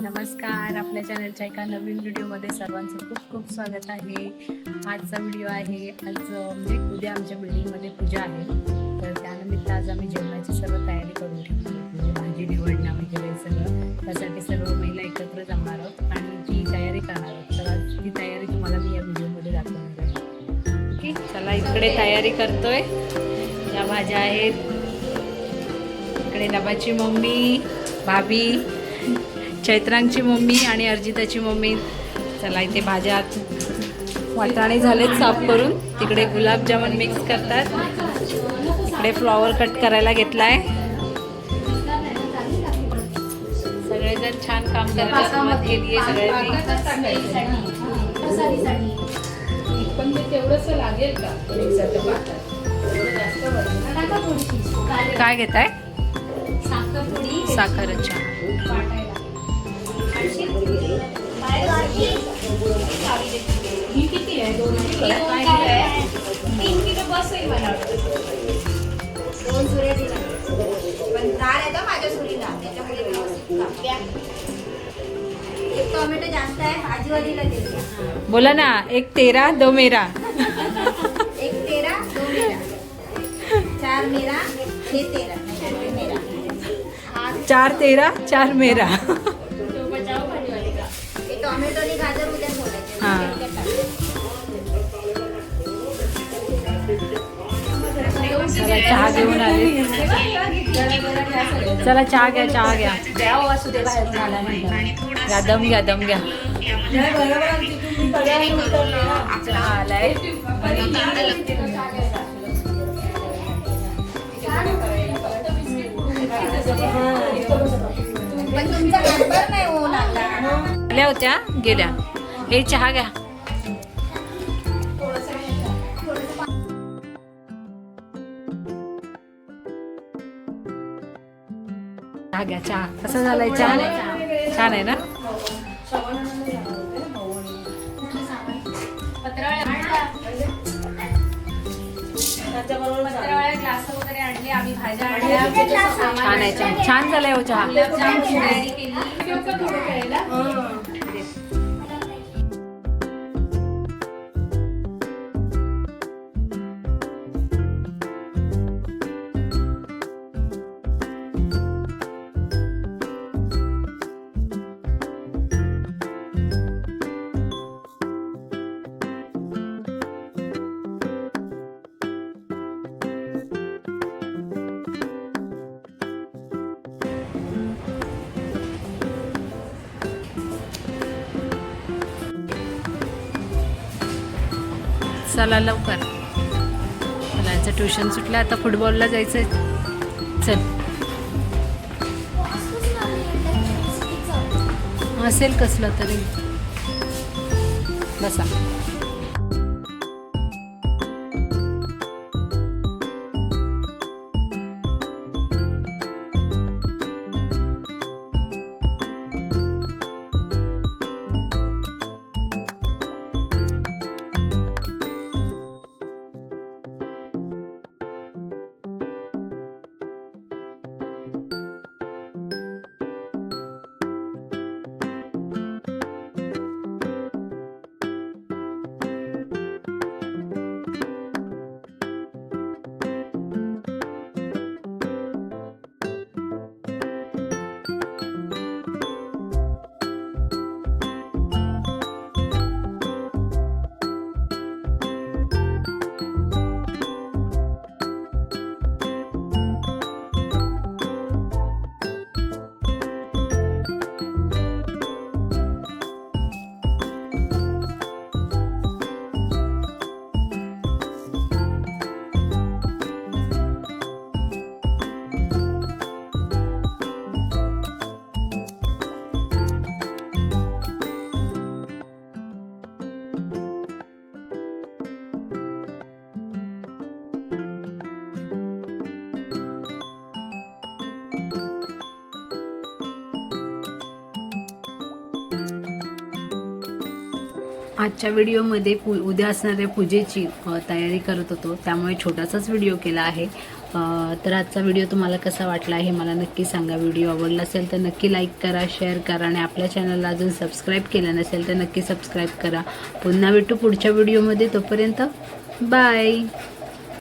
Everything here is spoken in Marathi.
नमस्कार, आपल्या चॅनलच्या एका नवीन व्हिडिओमध्ये सर्वांचं खूप खूप स्वागत आहे। आजचा व्हिडिओ आहे आज म्हणजे उद्या आमच्या बिल्डिंगमध्ये पूजा आहे, तर त्यानिमित्त आज आम्ही जेवणाची सर्व तयारी करून ठेवली, म्हणजे भाजी निवडणं वगैरे सगळं। त्यासाठी सर्व महिला एकत्र जमणार आहोत आणि ती तयारी करणार आहोत। तर आज ती तयारी तुम्हाला मी या व्हिडिओमध्ये दाखवणार आहे। ओके, चला इकडे तयारी करतोय। या भाज्या आहेत, इकडे नबाची मम्मी, भाभी, चैत्रांची मम्मी आणि अर्जिताची मम्मी। चला इथे भाज्या वाटाणे झालेत साफ करून, तिकडे गुलाबजामुन मिक्स करतात, इकडे फ्लॉवर कट करायला घेतलाय। सगळेजण छान काम करायला सुरुवात केली आहे सगळ्यांनी। काय घेताय? साखरच्या ही किती आहे? 2 किलो आहे, 3 किलो बस होईल मला वाटतं। 2 सुऱ्या दिला पण डाळ आहे का माझ्या सुरीला, त्याच्यामुळे व्यवस्थित कापल्या। एक टोमॅटो जास्त आहे, भाजीवालीला दिली। बोला ना, 1 तेरा 2 मेरा। 1 तेरा 2 मेरा, 4 मेरा 6 तेरा, 4 मेरा, 4 तेरा 4 मेरा। टोमॅटो आणि गाजर उद्या सोडायचे। चला चहा घेऊन आले। चला चहा घ्या, चहा घ्या, घ्या, दम घ्या, दम घ्या। चहा आलाय। पण तुमचा नंबर नाही होऊ लागला। आल्या होत्या, गेल्या। हे चहा घ्या। चहा घ्या, चहा कसा झालाय? चहा छान आहे ना? ग्लास वगैरे आणले आम्ही, भाज्या आणल्या, छान आहे, छान झालाय हो चहा। तयारी केली। चला लवकर, मुलांचं ट्युशन सुटलं, आता फुटबॉलला जायचंय। चल, असेल कसलं तरी, बसा। आजच्या व्हिडिओमध्ये उद्या असणाऱ्या पूजेची तयारी करत होतो, त्यामुळे छोटासाच व्हिडिओ केला आहे। तर आजचा व्हिडिओ तुम्हाला कसा वाटला हे मला नक्की सांगा. व्हिडिओ आवडला असेल तर नक्की लाईक करा, शेअर करा आणि आपल्या चॅनलला अजून सबस्क्राईब केलं नसेल तर नक्की सबस्क्राईब करा. पुन्हा भेटू पुढच्या व्हिडिओमध्ये. तोपर्यंत बाय.